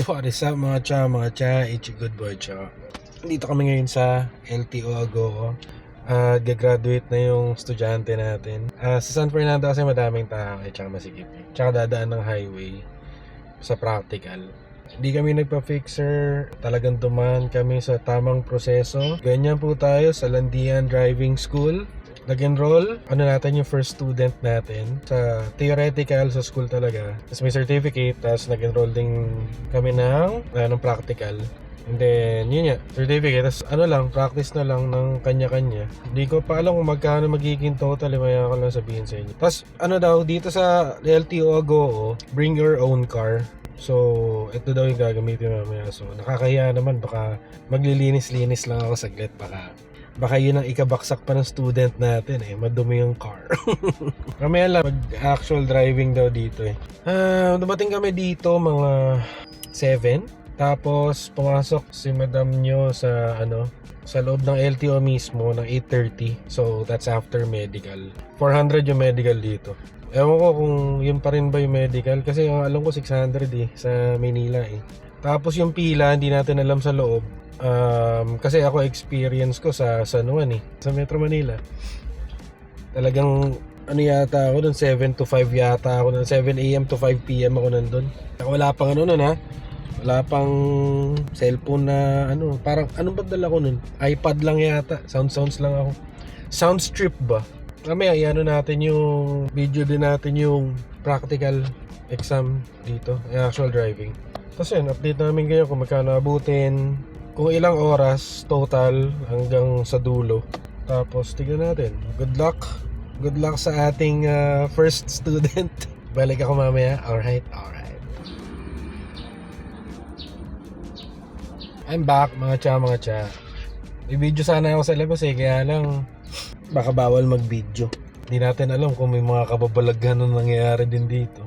What is up mga cha, it's your good boy cha. Dito kami ngayon sa LTO Agoo. Gagraduate na yung estudyante natin. Sa San Fernando kasi madaming tao tsaka masikip. Tsaka dadaan ng highway sa practical. Hindi kami nagpa-fixer, talagang dumaan kami sa tamang proseso. Ganyan po tayo sa Landian Driving School. Nag-enroll, natin yung first student natin sa theoretical sa school talaga. Tapos may certificate, tapos nag-enroll din kami ng practical. And then, yun nga, certificate. Tapos practice na lang ng kanya-kanya. Hindi ko pa alam kung magkano magiging total. Maya ko lang sabihin sa inyo. Tapos, dito sa LTO Agoo, bring your own car. So, ito daw yung gagamitin mamaya. So, nakakahiya naman. Baka maglilinis-linis lang ako saglit. Baka yun ang ikabaksak pa ng student natin madumi yung car. Mamaya lang mag-actual driving daw dito dumating kami dito mga 7. Tapos pumasok si madam nyo sa sa loob ng LTO mismo ng 8:30. So that's after medical. 400 yung medical dito. Ewan ko kung yun pa rin ba yung medical, kasi ang alam ko 600 sa Manila Tapos yung pila hindi natin alam sa loob. Kasi ako experience ko sa San Juan sa Metro Manila. Talagang yata ako doon 7 to 5 yata ako doon, 7 AM to 5 PM ako nandun. Wala pang wala pang cellphone na parang ba dala ko nun? iPad lang yata, sounds lang ako. Soundstrip ba? Mamaya natin yung video din natin yung practical exam dito, actual driving. Tapos update namin kayo kung magkano abutin, kung ilang oras total hanggang sa dulo. Tapos tignan natin. Good luck sa ating first student. Balik ako mamaya. Alright. I'm back mga cha. May video sana ako sa labas kaya lang baka bawal mag-video. Hindi natin alam kung may mga kababalaghan na nangyayari din dito.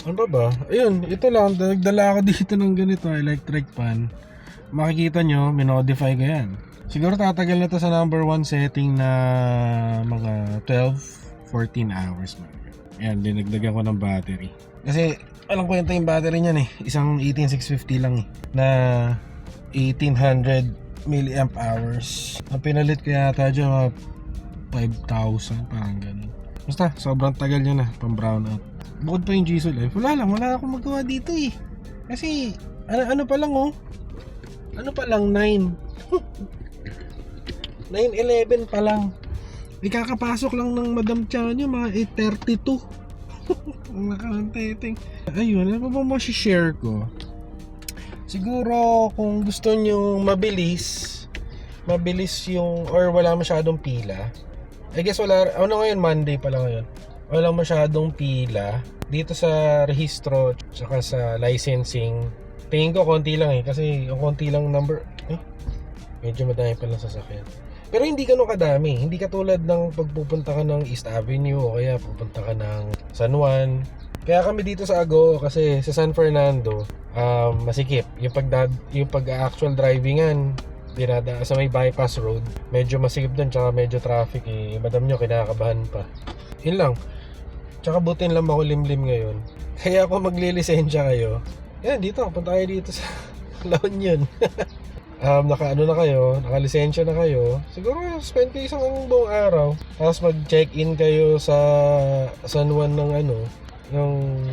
Ano ba? Ayun, ito lang. Nagdala ako dito ng ganito, electric pan. Makikita nyo, minodify ko yan. Siguro tatagal na to sa number 1 setting na mga 12-14 hours. Ayan, dinagdagan ko ng battery. Kasi, alam ko yung battery niyan Isang 18650 lang na 1800 milliamp hours. Ang pinalit ko yata dyan, mga 5,000, parang ganun. Basta, sobrang tagal niya na, pang brown out. Bukod pa yung Jisoo Life, wala akong magawa dito Kasi, pa lang 9 9:11 pa lang. Ikakapasok lang ng Madam Chanyo mga 8:32. Nakalanteteng. Ayun, ano ba share ko? Siguro kung gusto nyo mabilis yung, or wala masyadong pila, I guess ngayon Monday pa lang ngayon, wala masyadong pila dito sa rehistro tsaka sa licensing. Tingin ko konti lang kasi yung konti lang number medyo madami pa lang sasakyan. Pero hindi ganun kadami. Hindi katulad ng pagpupunta ka ng East Avenue o kaya pupunta ka ng San Juan. Kaya kami dito sa Agoo kasi sa San Fernando masikip. Yung pag-actual drivingan dinada sa may bypass road, medyo masikip doon tsaka medyo traffic Madam nyo kinakabahan pa. Yun lang. Tsaka butin lang ako limlim ngayon. Kaya kung maglilisensya kayo, yan, dito. Punta kayo dito sa La Union. Nakalisensya na kayo. Siguro spend kayo isang buong araw. Tapos mag-check-in kayo sa San Juan ng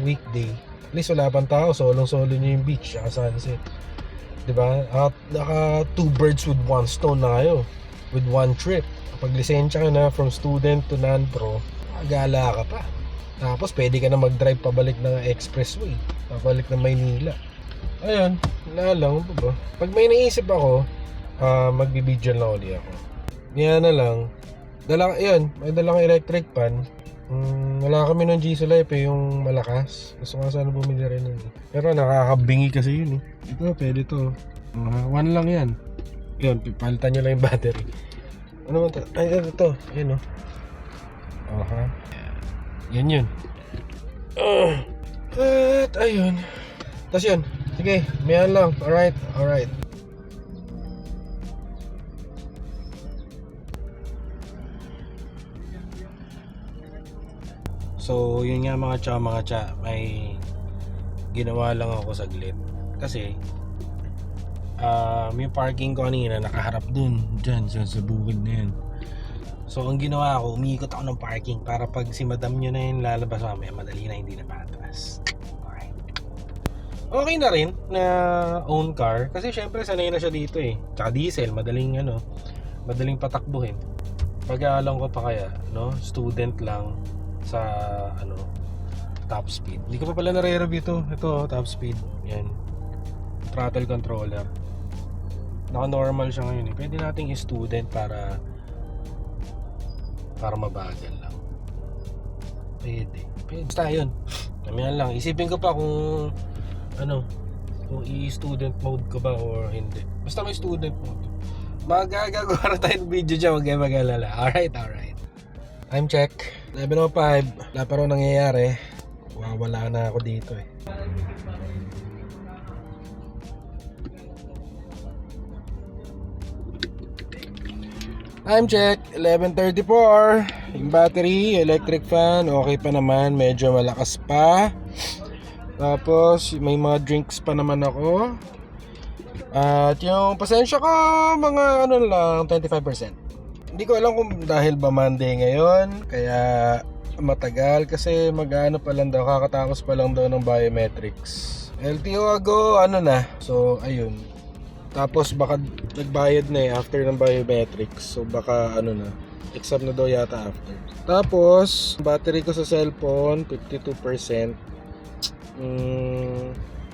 weekday. At least wala pang tao. Solong-solo nyo yung beach at sunset. Diba? At naka 2 birds with 1 stone na kayo. With 1 trip. Kapag lisensya ka na from student to non-pro, gala ka pa. Tapos pwede ka na mag-drive pabalik ng expressway, pabalik ng Maynila. Ayun, naalang pa ba? Pag may naisip ako, magbibidyo na ulit ako. Yan na lang. May dalang electric pan. Wala kami ng Jisoo Life yung malakas. Gusto ko sana bumili rin nun Pero nakakabingi kasi yun Ito, pwede to. 1 lang yan. Yun, palitan nyo lang yung battery. Ano man to? Ay, ito. Ayun Yan. At ayun. Tapos yun. Sige, mayan lang. Alright. So, yun nga mga cha. May ginawa lang ako saglit. Kasi yung parking ko kanina nakaharap dun, dyan sa bukid na yan. So ang ginawa ko, umiikot ako ng parking para pag si madam nyo na yun lalabas mamaya, madali na, hindi na patras. Alright. Okay na rin na own car kasi syempre sanay na siya dito eh. Tsaka diesel, madaling patakbuhin. Pag-aalam ko pa kaya, no, student lang sa top speed. Hindi ko pa pala nare-review to. Ito, top speed. Yan. Throttle controller. Naka-normal siya ngayon eh. Pwede nating i-student para mabagal lang. Pwede. Basta yun. Kamihan lang. Isipin ko pa kung kung i-student mode ko ba or hindi. Basta may student mode. Magagagawa tayo ng video dyan. Huwag kayo mag-alala. Alright. Time check. 11:05. Wala pa rin nangyayari. Wala na ako dito eh. Time check, 11:34. Yung battery, electric fan, okay pa naman, medyo malakas pa. Tapos may mga drinks pa naman ako. At yung pasensya ko, mga lang, 25%. Hindi ko alam kung dahil ba Monday ngayon, kaya matagal kasi mag-ano pa lang daw, kakatapos pa lang daw ng biometrics. LTO ago, na. So, ayun. Tapos baka nagbayad na after ng biometrics. So baka exam na daw yata after. Tapos battery ko sa cellphone 52%.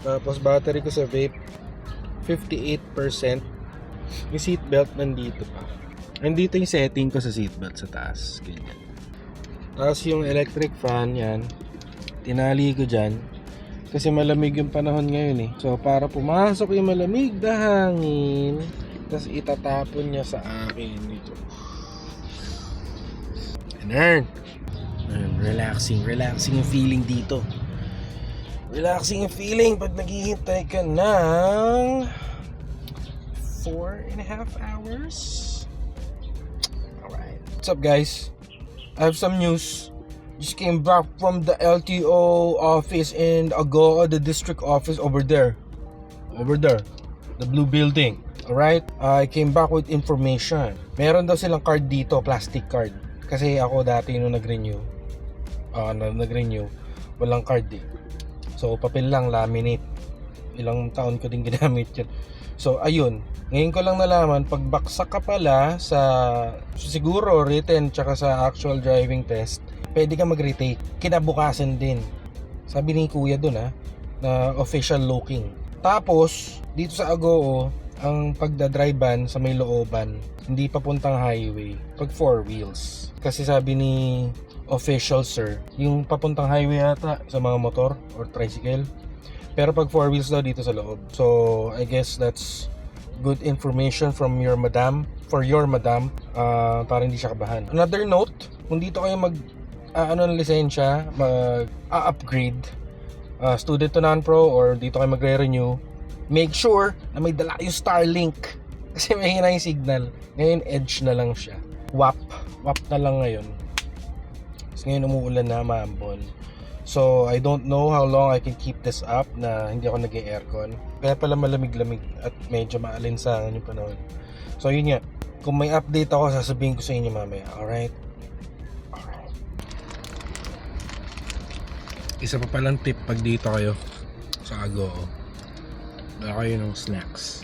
Tapos battery ko sa vape 58%. Yung seatbelt nandito pa. Nandito yung setting ko sa seatbelt sa taas. Ganyan. Tapos yung electric fan yan, tinali ko dyan. Kasi malamig yung panahon ngayon eh. So para pumasok yung malamig na hangin, tapos itatapon niya sa akin dito. And relaxing yung feeling dito. Relaxing yung feeling pag naghihintay ka ng 4.5 hours. Alright. What's up guys? I have some news. Just came back from the LTO office in Agoo, the district office over there, the blue building. Alright, I came back with information. Meron daw silang card dito, plastic card. Kasi ako dati nung nag-renew, walang card eh. So papel lang, laminate. Ilang taon ko din ginamit yun. So ayun, ngayon ko lang nalaman, pag baksak ka pala sa siguro written tsaka sa actual driving test, pwede ka mag-retake. Kinabukasan din. Sabi ni kuya dun na official looking. Tapos, dito sa Agoo, ang pagdadrivean sa may looban, hindi papuntang highway. Pag 4 wheels. Kasi sabi ni official sir, yung papuntang highway ata sa mga motor or tricycle. Pero pag 4 wheels daw dito sa loob. So, I guess that's good information from your madam. For your madam, para hindi siya kabahan. Another note, kung dito kayo ng lisensya, mag-upgrade, student to non-pro or dito kayo magre-renew, make sure na may dala yung Starlink kasi may hina yung signal. Ngayon edge na lang siya, WAP na lang ngayon. Kasi ngayon umuulan na, maambon. So I don't know how long I can keep this up na hindi ako nag-aircon. Kaya pala malamig-lamig at medyo maalinsangan yung panahon. So yun nga, kung may update ako sasabihin ko sa inyo mamaya. Alright. Isa pa palang tip pag dito kayo sa Agoo, baka kayo ng snacks.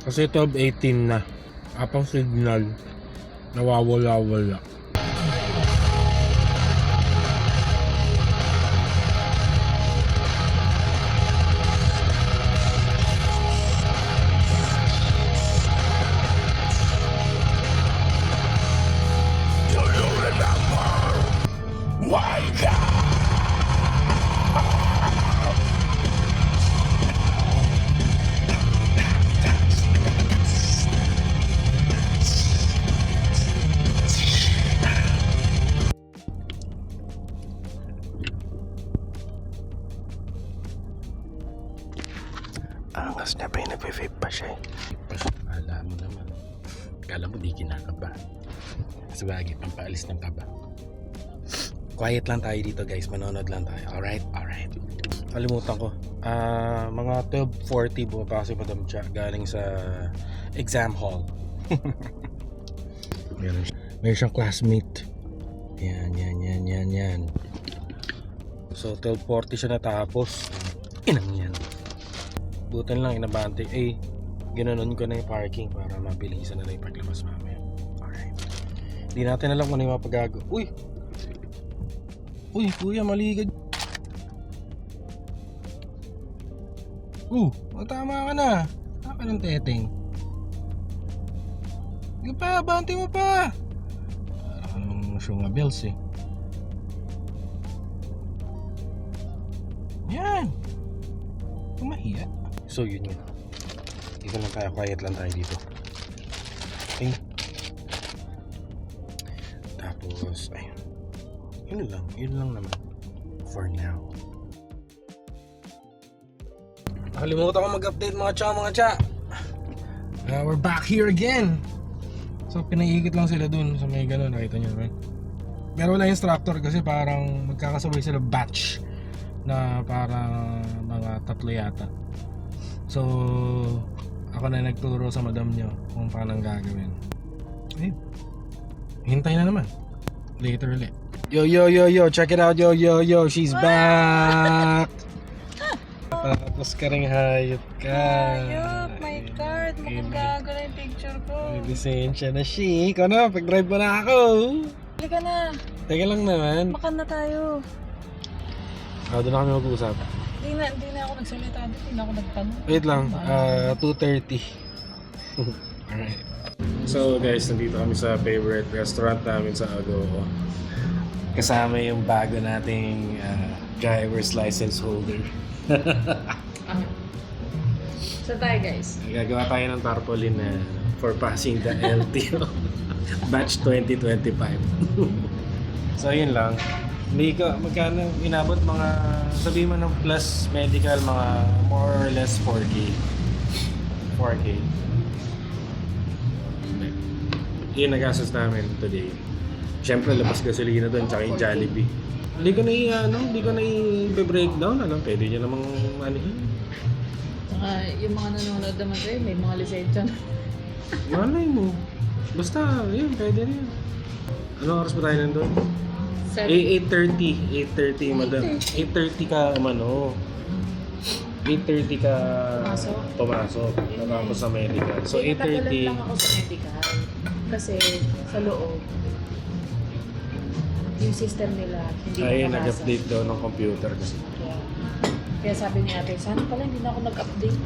Kasi 12:18 na, apang signal nawawala-wala. Angas niya pa yung nagpe-vape pa siya eh. Alam mo naman. Kala mo di kinakaba. Sabagay, pampaalis ng kaba. quiet lang tayo dito guys, manonood lang tayo. Alright? Alright. Kalimutan ko. Mga 12:40 bumaba si Madam Cha galing sa exam hall. Meron siyang classmate. Yan. So 12:40 siya natapos. Inang yan. Butan lang inabante. Ginanon ko na yung parking para mabilisan na lang yung paglabas mamaya. Alright. Hindi natin alam kung ano yung mapagago. Uy, kuya, maligad. Tama ka na. Tama ka ng teteng. Hindi pa, bante mo pa. Parang syunga bells eh. Yan. Kumahiya. So yun. Dito lang tayo, quiet lang tayo dito. Okay. Tapos, ayun. Yun lang naman. For now. Nakalimutan ko mag-update mga cha. We're back here again. So, pinaiikot lang sila dun sa may gano'n. Nakita nyo naman. Pero wala instructor kasi parang magkakasabay sila batch na parang mga 3 yata. So, ako na nagturo sa madam nyo kung paano gagawin. Hintay na naman. Later ulit. Yo, check it out, yo, she's back! Tapos ka rin hayop ka. Hayop, my card. Mukhang gago na yung picture ko. May lisensya na siya. Ikaw na, pag-drive mo na ako. Halika na. Teka lang naman. Makan na tayo. Doon na kami mag-uusap. Hindi na ako nagsalita dito. Hindi na ako nagtanong. Wait lang, 2:30. Alright. So guys, nandito kami sa favorite restaurant namin sa Agogo. Kasama yung bago nating driver's license holder. So tayo guys. Gagawa tayo ng tarpaulin na for passing the LTO batch 2025. So yun lang. Hindi ko magkano inabot, mga sabi mo ng plus medical, mga more or less 4K. Yun nagastos namin today. Siyempre labas gasolina doon tsaka yung Jollibee. Hindi ko na i-breakdown. Pwede nyo namang yun. Saka yung mga nanonood naman kayo, may mga lisensya na. Malay mo. Basta, yun, pwede rin. Anong oras ba tayo nandun? 8:30 madam. 8:30 ka 8:30 ka pumasok. Natapos sa medical. So 8:30 lang ako sa medical. Kasi sa loob, yung system nila hindi nag-update daw ng computer kasi. Kaya sabi ni ate, sana pala hindi na ako nag-update.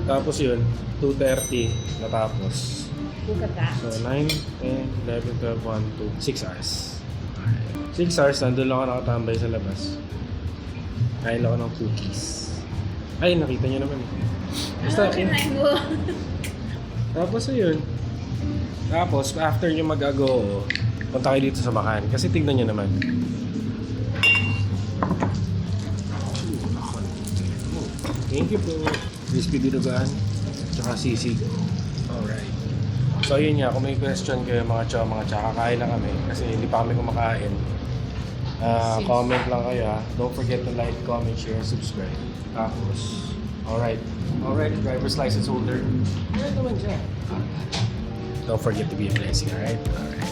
Tapos yun, 2:30 natapos. Look at that. So 9, 10, 11, 12, 1, 2, 6 hours. 6 hours, nandun lang ako nakatambay sa labas. Kain lang ako ng cookies. Ay, nakita nyo naman. Basta, tapos yun. Tapos, after nyo mag-ago, punta kayo dito sa Makan. Kasi tignan nyo naman. Thank you po. Crispy dinugaan. Tsaka sisig. Alright. So yun nga, kung may question kayo mga tsa, kakain na kami. Kasi hindi pa kami kumakain. Comment lang kayo ha. Don't forget to like, comment, share, subscribe. Tapos, alright, driver's license holder. Meron naman siya. Don't forget to be a blessing, alright? Alright.